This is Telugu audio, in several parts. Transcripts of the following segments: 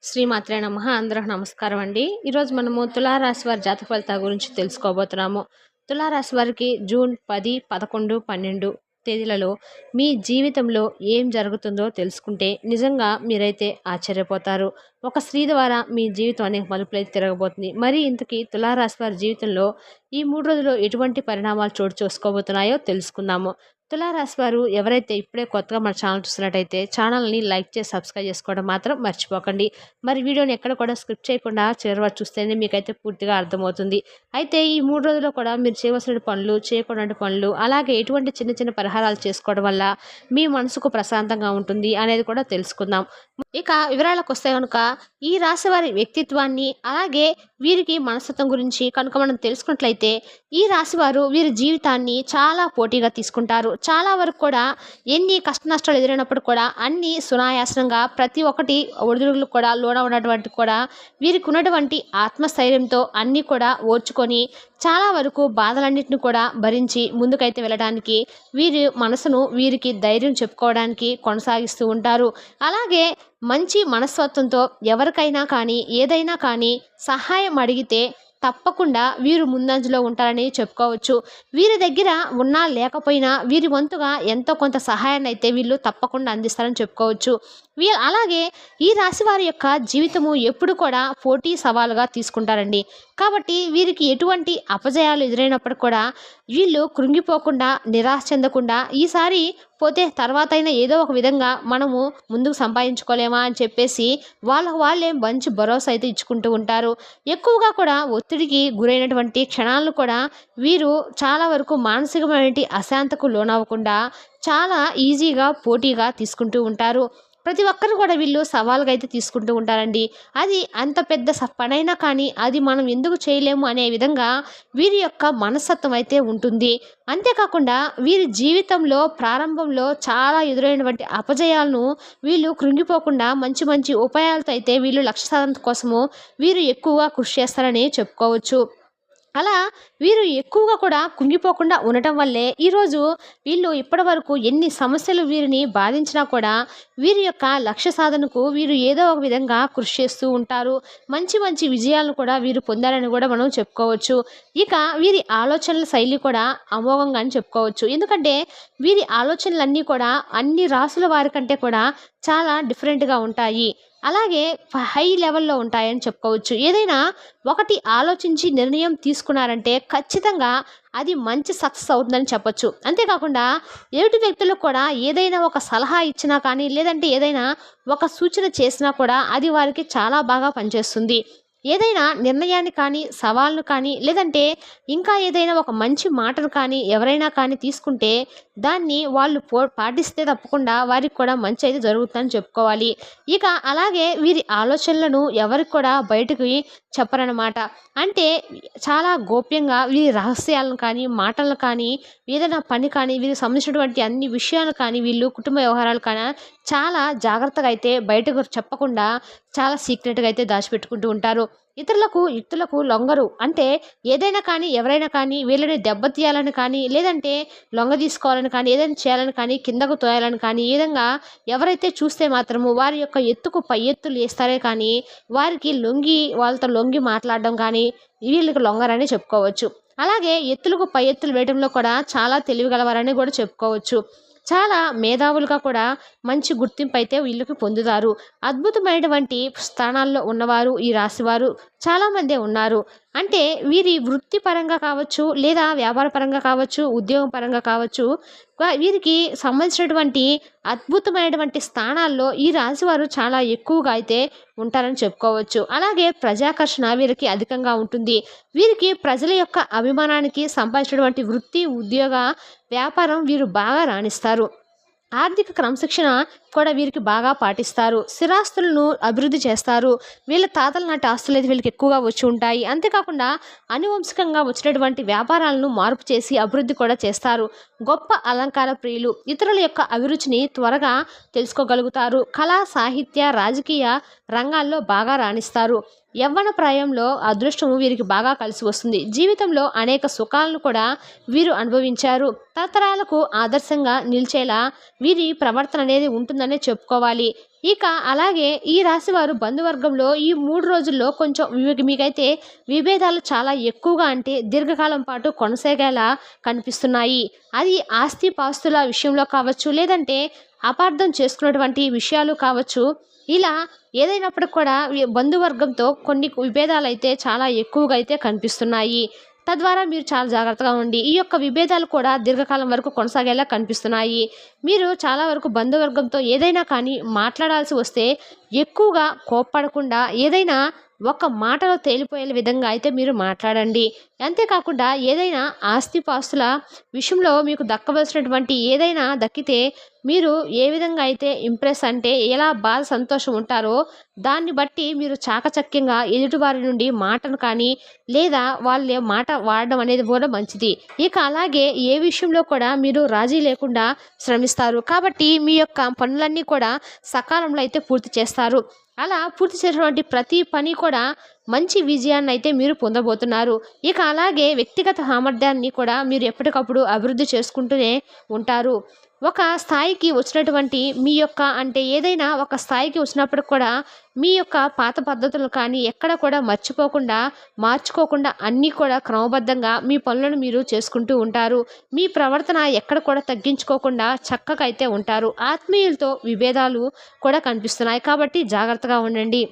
శ్రీమాత్రే నమః. అందరికి నమస్కారం అండి. ఈరోజు మనము తులారాశి వారి జాతక ఫలితాల గురించి తెలుసుకోబోతున్నాము. తులారాశి వారికి జూన్ 10, 11, 12 తేదీలలో మీ జీవితంలో ఏం జరుగుతుందో తెలుసుకుంటే నిజంగా మీరైతే ఆశ్చర్యపోతారు. ఒక స్త్రీ ద్వారా మీ జీవితం అనేక మలుపులైతే తిరగబోతుంది. మరి ఇంతకీ తులారాశి వారి జీవితంలో ఈ 3 రోజుల్లో ఎటువంటి పరిణామాలు చోటు చేసుకోబోతున్నాయో తెలుసుకుందాము. తులారాశి వారు ఎవరైతే ఇప్పుడే కొత్తగా మన ఛానల్ చూస్తున్నట్టయితే ఛానల్ని లైక్ చేసి సబ్స్క్రైబ్ చేసుకోవడం మాత్రం మర్చిపోకండి. మరి వీడియోని ఎక్కడ కూడా స్కిప్ చేయకుండా చివరి వరకు చూస్తేనే మీకైతే పూర్తిగా అర్థమవుతుంది. అయితే ఈ 3 రోజుల్లో కూడా మీరు చేయవలసిన పనులు, చేయకూడని పనులు, అలాగే ఎటువంటి చిన్న చిన్న పరిహారాలు చేసుకోవడం వల్ల మీ మనసుకు ప్రశాంతంగా ఉంటుంది అనేది కూడా తెలుసుకుందాం. ఇక వివరాలకు వస్తే కనుక ఈ రాశి వారి వ్యక్తిత్వాన్ని, అలాగే వీరికి మనస్తత్వం గురించి కనుక మనం తెలుసుకున్నట్లయితే ఈ రాశివారు వీరి జీవితాన్ని చాలా పోటీగా తీసుకుంటారు. చాలా వరకు కూడా ఎన్ని కష్ట నష్టాలు ఎదురైనప్పుడు కూడా అన్ని సునాయాసనంగా ప్రతి ఒక్కటి ఒడిదుడుకులు కూడా లోన ఉన్నటువంటి కూడా వీరికి ఉన్నటువంటి ఆత్మస్థైర్యంతో అన్నీ కూడా ఓర్చుకొని చాలా వరకు బాధలన్నింటిని కూడా భరించి ముందుకైతే వెళ్ళడానికి వీరి మనసును వీరికి ధైర్యం చెప్పుకోవడానికి కొనసాగిస్తూ ఉంటారు. అలాగే మంచి మనస్తత్వంతో ఎవరికైనా కానీ ఏదైనా కానీ సహాయం అడిగితే తప్పకుండా వీరు ముందంజలో ఉంటారని చెప్పుకోవచ్చు. వీరి దగ్గర ఉన్నా లేకపోయినా వీరి వంతుగా ఎంతో కొంత సహాయాన్ని అయితే వీళ్ళు తప్పకుండా అందిస్తారని చెప్పుకోవచ్చు. అలాగే ఈ రాశి వారి యొక్క జీవితము ఎప్పుడు కూడా పోటీ సవాలుగా తీసుకుంటారండి. కాబట్టి వీరికి ఎటువంటి అపజయాలు ఎదురైనప్పుడు కూడా వీళ్ళు కృంగిపోకుండా, నిరాశ చెందకుండా ఈసారి పోతే తర్వాత అయినా ఏదో ఒక విధంగా మనము ముందుకు సంపాదించుకోలేమా అని చెప్పేసి వాళ్ళకు వాళ్ళే మంచి భరోసా అయితే ఇచ్చుకుంటూ ఉంటారు. ఎక్కువగా కూడా ఒత్తిడికి గురైనటువంటి క్షణాలను కూడా వీరు చాలా వరకు మానసికమైన అశాంతకు లోనవ్వకుండా చాలా ఈజీగా పోటీగా తీసుకుంటూ ఉంటారు. ప్రతి ఒక్కరు కూడా వీళ్ళు సవాలుగా అయితే తీసుకుంటూ ఉంటారండి. అది అంత పెద్ద పనైనా కానీ అది మనం ఎందుకు చేయలేము అనే విధంగా వీరి యొక్క మనస్తత్వం అయితే ఉంటుంది. అంతేకాకుండా వీరి జీవితంలో ప్రారంభంలో చాలా ఎదురైనటువంటి అపజయాలను వీళ్ళు కృంగిపోకుండా మంచి మంచి ఉపాయాలతో అయితే వీళ్ళు లక్ష్య సాధన కోసము వీరు ఎక్కువగా కృషి చేస్తారని చెప్పుకోవచ్చు. అలా వీరు ఎక్కువగా కూడా కుంగిపోకుండా ఉండటం వల్లే ఈరోజు వీళ్ళు ఇప్పటి వరకు ఎన్ని సమస్యలు వీరిని బాధించినా కూడా వీరి యొక్క లక్ష్య సాధనకు వీరు ఏదో ఒక విధంగా కృషి చేస్తూ ఉంటారు. మంచి మంచి విజయాలను కూడా వీరు పొందారని కూడా మనం చెప్పుకోవచ్చు. ఇక వీరి ఆలోచనల శైలి కూడా అమోఘంగా అని చెప్పుకోవచ్చు. ఎందుకంటే వీరి ఆలోచనలన్నీ కూడా అన్ని రాసుల వారి కంటే కూడా చాలా డిఫరెంట్గా ఉంటాయి. అలాగే హై లెవెల్లో ఉంటాయని చెప్పుకోవచ్చు. ఏదైనా ఒకటి ఆలోచించి నిర్ణయం తీసుకున్నారంటే ఖచ్చితంగా అది మంచి సక్సెస్ అవుతుందని చెప్పొచ్చు. అంతేకాకుండా ఎదుటి వ్యక్తులకు కూడా ఏదైనా ఒక సలహా ఇచ్చినా కానీ, లేదంటే ఏదైనా ఒక సూచన చేసినా కూడా అది వారికి చాలా బాగా పనిచేస్తుంది. ఏదైనా నిర్ణయాన్ని కానీ, సవాల్ను కానీ, లేదంటే ఇంకా ఏదైనా ఒక మంచి మాటను కానీ ఎవరైనా కానీ తీసుకుంటే దాన్ని వాళ్ళు పాటిస్తే తప్పకుండా వారికి కూడా మంచి అయితే జరుగుతుందని చెప్పుకోవాలి. ఇక అలాగే వీరి ఆలోచనలను ఎవరికి కూడా బయటకు చెప్పరనమాట. అంటే చాలా గోప్యంగా వీరి రహస్యాలను కానీ, మాటలను కానీ, ఏదైనా పని కానీ, వీరికి సంబంధించినటువంటి అన్ని విషయాలు కానీ, వీళ్ళు కుటుంబ వ్యవహారాలు కానీ చాలా జాగ్రత్తగా అయితే బయటకు చెప్పకుండా చాలా సీక్రెట్గా అయితే దాచిపెట్టుకుంటూ ఉంటారు. యుక్తులకు లొంగరు. అంటే ఏదైనా కానీ, ఎవరైనా కానీ వీళ్ళని దెబ్బతీయాలని కానీ, లేదంటే లొంగ తీసుకోవాలని కానీ, ఏదైనా చేయాలని కానీ, కిందకు తోయాలని కానీ, ఈ విధంగా ఎవరైతే చూస్తే మాత్రము వారి యొక్క ఎత్తుకు పై ఎత్తులు వేస్తారే కానీ వారికి వాళ్ళతో లొంగి మాట్లాడడం కానీ వీళ్ళకి లొంగరని చెప్పుకోవచ్చు. అలాగే ఎత్తులకు పై ఎత్తులు వేయడంలో కూడా చాలా తెలివిగలవారని కూడా చెప్పుకోవచ్చు. చాలా మేధావులుగా కూడా మంచి గుర్తింపు అయితే వీళ్ళకి పొందుతారు. అద్భుతమైనటువంటి స్థానాల్లో ఉన్నవారు ఈ రాశివారు చాలామందే ఉన్నారు. అంటే వీరి వృత్తిపరంగా కావచ్చు, లేదా వ్యాపార పరంగా కావచ్చు, ఉద్యోగం పరంగా కావచ్చు, వీరికి సంబంధించినటువంటి అద్భుతమైనటువంటి స్థానాల్లో ఈ రాశివారు చాలా ఎక్కువగా అయితే ఉంటారని చెప్పుకోవచ్చు. అలాగే ప్రజాకర్షణ వీరికి అధికంగా ఉంటుంది. వీరికి ప్రజల యొక్క అభిమానానికి సంపాదించినటువంటి వృత్తి, ఉద్యోగ, వ్యాపారం వీరు బాగా రాణిస్తారు. ఆర్థిక క్రమశిక్షణ కూడా వీరికి బాగా పాటిస్తారు. స్థిరాస్తులను అభివృద్ధి చేస్తారు. వీళ్ళ తాతల నాటి ఆస్తులు అయితే వీళ్ళకి ఎక్కువగా వచ్చి ఉంటాయి. అంతేకాకుండా అనువంశికంగా వచ్చినటువంటి వ్యాపారాలను మార్పు చేసి అభివృద్ధి కూడా చేస్తారు. గొప్ప అలంకార ప్రియులు. ఇతరుల యొక్క అభిరుచిని త్వరగా తెలుసుకోగలుగుతారు. కళా, సాహిత్య, రాజకీయ రంగాల్లో బాగా రాణిస్తారు. యవ్వన ప్రాయంలో అదృష్టము వీరికి బాగా కలిసి వస్తుంది. జీవితంలో అనేక సుఖాలను కూడా వీరు అనుభవించారు. తరతరాలకు ఆదర్శంగా నిలిచేలా వీరి ప్రవర్తన అనేది ఉంటుందనే చెప్పుకోవాలి. ఇక అలాగే ఈ రాశి వారు బంధువర్గంలో ఈ 3 రోజుల్లో కొంచెం మీకైతే విభేదాలు చాలా ఎక్కువగా అంటే దీర్ఘకాలం పాటు కొనసాగేలా కనిపిస్తున్నాయి. అది ఆస్తి పాస్తుల విషయంలో కావచ్చు, లేదంటే అపార్థం చేసుకున్నటువంటి విషయాలు కావచ్చు. ఇలా ఏదైనప్పటికి కూడా బంధువర్గంతో కొన్ని విభేదాలైతే చాలా ఎక్కువగా అయితే కనిపిస్తున్నాయి. తద్వారా మీరు చాలా జాగ్రత్తగా ఉండి ఈ యొక్క విభేదాలు కూడా దీర్ఘకాలం వరకు కొనసాగేలా కనిపిస్తున్నాయి. మీరు చాలా వరకు బంధువర్గంతో ఏదైనా కానీ మాట్లాడాల్సి వస్తే ఎక్కువగా కోప్పడకుండా ఏదైనా ఒక మాటలో తేలిపోయే విధంగా అయితే మీరు మాట్లాడండి. అంతేకాకుండా ఏదైనా ఆస్తిపాస్తుల విషయంలో మీకు దక్కవలసినటువంటి ఏదైనా దక్కితే మీరు ఏ విధంగా అయితే ఇంప్రెస్ అంటే ఎలా బాధ సంతోషం ఉంటారో దాన్ని బట్టి మీరు చాకచక్యంగా ఎదుటివారి నుండి మాటను కానీ లేదా వాళ్ళ మాట వాడడం అనేది కూడా మంచిది. ఇక అలాగే ఏ విషయంలో కూడా మీరు రాజీ లేకుండా శ్రమిస్తారు. కాబట్టి మీ యొక్క పనులన్నీ కూడా సకాలంలో అయితే పూర్తి చేస్తారు. అలా పూర్తి చేసినటువంటి ప్రతి పని కూడా మంచి విజయాన్ని అయితే మీరు పొందబోతున్నారు. ఇక అలాగే వ్యక్తిగత సామర్థ్యాన్ని కూడా మీరు ఎప్పటికప్పుడు అభివృద్ధి చేసుకుంటూనే ఉంటారు. ఒక స్థాయికి వచ్చినటువంటి మీ యొక్క అంటే ఏదైనా ఒక స్థాయికి వచ్చినప్పుడు కూడా మీ యొక్క పాత పద్ధతులు కానీ ఎక్కడ కూడా మర్చిపోకుండా మార్చుకోకుండా అన్నీ కూడా క్రమబద్ధంగా మీ పనులను మీరు చేసుకుంటూ ఉంటారు. మీ ప్రవర్తన ఎక్కడ కూడా తగ్గించుకోకుండా చక్కగా అయితే ఉంటారు. ఆత్మీయులతో విభేదాలు కూడా కనిపిస్తున్నాయి కాబట్టి జాగ్రత్తగా ఉండండి.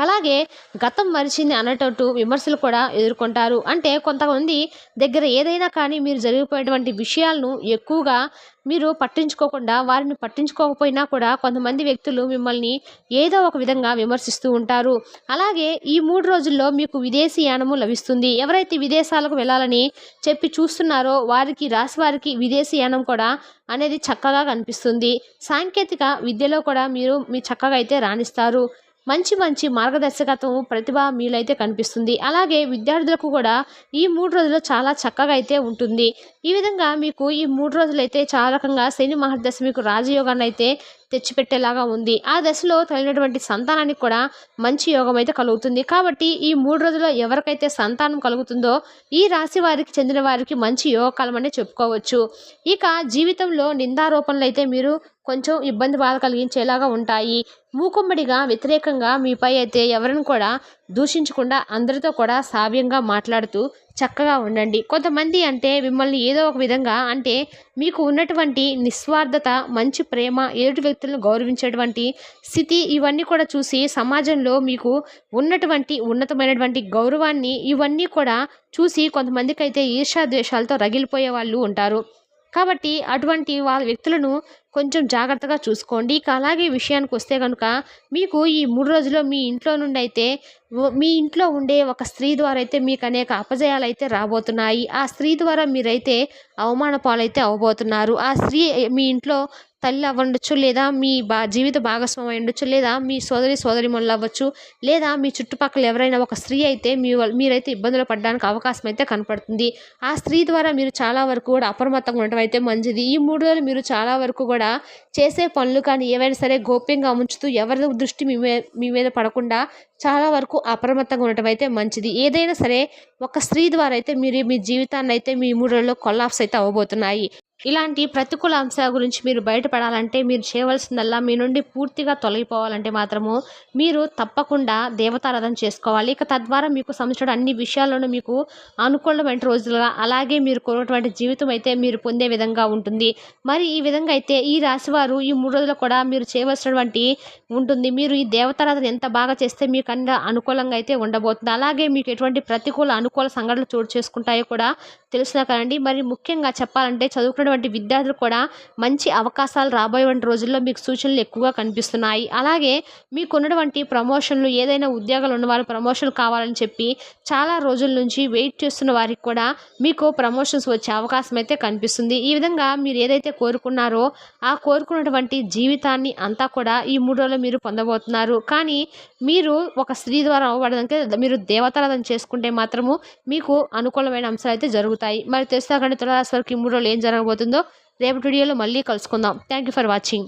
అలాగే గతం మరిచింది అన్నట్టు విమర్శలు కూడా ఎదుర్కొంటారు. అంటే కొంతమంది దగ్గర ఏదైనా కానీ మీరు జరిగిపోయేటువంటి విషయాలను ఎక్కువగా మీరు పట్టించుకోకుండా వారిని పట్టించుకోకపోయినా కూడా కొంతమంది వ్యక్తులు మిమ్మల్ని ఏదో ఒక విధంగా విమర్శిస్తూ ఉంటారు. అలాగే ఈ 3 రోజుల్లో మీకు విదేశీ యానము లభిస్తుంది. ఎవరైతే విదేశాలకు వెళ్ళాలని చెప్పి చూస్తున్నారో రాశి వారికి విదేశీ యానం కూడా అనేది చక్కగా కనిపిస్తుంది. సాంకేతిక విద్యలో కూడా మీ చక్కగా అయితే రాణిస్తారు. మంచి మంచి మార్గదర్శకత్వం ప్రతిభ మీలైతే కనిపిస్తుంది. అలాగే విద్యార్థులకు కూడా ఈ 3 రోజులు చాలా చక్కగా అయితే ఉంటుంది. ఈ విధంగా మీకు ఈ 3 రోజులైతే చాలా రకంగా శని మహర్దశ మీకు రాజయోగాన్ని అయితే తెచ్చిపెట్టేలాగా ఉంది. ఆ దశలో కలిగినటువంటి సంతానానికి కూడా మంచి యోగం అయితే కలుగుతుంది. కాబట్టి ఈ 3 రోజుల్లో ఎవరికైతే సంతానం కలుగుతుందో ఈ రాశి వారికి చెందిన వారికి మంచి యోగకాలం అనే చెప్పుకోవచ్చు. ఇక జీవితంలో నిందారోపణలు అయితే మీరు కొంచెం ఇబ్బంది బాధ కలిగించేలాగా ఉంటాయి. మూకుమ్మడిగా వ్యతిరేకంగా మీపై అయితే ఎవరిని కూడా దూషించకుండా అందరితో కూడా సావ్యంగా మాట్లాడుతూ చక్కగా ఉండండి. కొంతమంది అంటే మిమ్మల్ని ఏదో ఒక విధంగా అంటే మీకు ఉన్నటువంటి నిస్వార్థత, మంచి ప్రేమ, ఎదుటి వ్యక్తులను గౌరవించేటువంటి స్థితి ఇవన్నీ కూడా చూసి సమాజంలో మీకు ఉన్నటువంటి ఉన్నతమైనటువంటి గౌరవాన్ని ఇవన్నీ కూడా చూసి కొంతమందికి అయితే ఈర్ష్యాద్వేషాలతో రగిలిపోయే వాళ్ళు ఉంటారు. కాబట్టి అటువంటి వాళ్ళ వ్యక్తులను కొంచెం జాగ్రత్తగా చూసుకోండి. ఇక అలాగే విషయానికి వస్తే కనుక మీకు ఈ 3 రోజుల్లో మీ ఇంట్లో నుండి అయితే మీ ఇంట్లో ఉండే ఒక స్త్రీ ద్వారా అయితే మీకు అనేక అపజయాలు అయితే రాబోతున్నాయి. ఆ స్త్రీ ద్వారా మీరైతే అవమాన పాలైతే అవ్వబోతున్నారు. ఆ స్త్రీ మీ ఇంట్లో తల్లి అవ్వండొచ్చు, లేదా మీ జీవిత భాగస్వామి అయి ఉండొచ్చు, లేదా మీ సోదరిమణులు అవ్వచ్చు, లేదా మీ చుట్టుపక్కల ఎవరైనా ఒక స్త్రీ అయితే మీరైతే ఇబ్బందులు పడడానికి అవకాశం అయితే కనపడుతుంది. ఆ స్త్రీ ద్వారా మీరు చాలా వరకు కూడా అప్రమత్తంగా ఉండటం అయితే మంచిది. ఈ 3 రోజులు మీరు చాలా వరకు కూడా చేసే పనులు కానీ ఏవైనా సరే గోప్యంగా ఉంచుతూ ఎవరి దృష్టి మీ మీద పడకుండా చాలా వరకు అప్రమత్తంగా ఉండటం అయితే మంచిది. ఏదైనా సరే ఒక స్త్రీ ద్వారా అయితే మీరు మీ జీవితాన్ని అయితే మీ 3 రోజుల్లో కొల్లాప్స్ అయితే అవ్వబోతున్నాయి. ఇలాంటి ప్రతికూల అంశాల గురించి మీరు బయటపడాలంటే మీరు చేయవలసిందల్లా మీ నుండి పూర్తిగా తొలగిపోవాలంటే మాత్రము మీరు తప్పకుండా దేవతారాధన చేసుకోవాలి. ఇక తద్వారా మీకు సంబంధించిన అన్ని విషయాల్లోనూ మీకు అనుకూలమైన రోజులుగా అలాగే మీరు కోరినటువంటి జీవితం అయితే మీరు పొందే విధంగా ఉంటుంది. మరి ఈ విధంగా అయితే ఈ రాశివారు ఈ 3 రోజులు కూడా మీరు చేయవలసినటువంటి ఉంటుంది. మీరు ఈ దేవతారాధన ఎంత బాగా చేస్తే మీకు అన్ని అనుకూలంగా అయితే ఉండబోతుంది. అలాగే మీకు ఎటువంటి ప్రతికూల అనుకూల సంఘటనలు చోటు చేసుకుంటాయో కూడా తెలుసునా కదండి. మరి ముఖ్యంగా చెప్పాలంటే చదువుకున్నటువంటి విద్యార్థులు కూడా మంచి అవకాశాలు రాబోయే రోజుల్లో మీకు సూచనలు ఎక్కువగా కనిపిస్తున్నాయి. అలాగే మీకున్నటువంటి ప్రమోషన్లు ఏదైనా ఉద్యోగాలు ఉన్నవారు ప్రమోషన్లు కావాలని చెప్పి చాలా రోజుల నుంచి వెయిట్ చేస్తున్న వారికి కూడా మీకు ప్రమోషన్స్ వచ్చే అవకాశం అయితే కనిపిస్తుంది. ఈ విధంగా మీరు ఏదైతే కోరుకున్నారో ఆ కోరుకున్నటువంటి జీవితాన్ని అంతా కూడా ఈ 3 రోజుల్లో మీరు పొందబోతున్నారు. కానీ మీరు ఒక స్త్రీ ద్వారా అవ్వడానికి మీరు దేవతారాధన చేసుకుంటే మాత్రము మీకు అనుకూలమైన అంశాలు అయితే జరుగుతాయి. మరి తెలుసా కానీ తులారాశి వారికి ఈ 3 రోజులు ఏం జరగబోతుందో రేపటి వీడియోలో మళ్ళీ కలుసుకుందాం. Thank you for watching.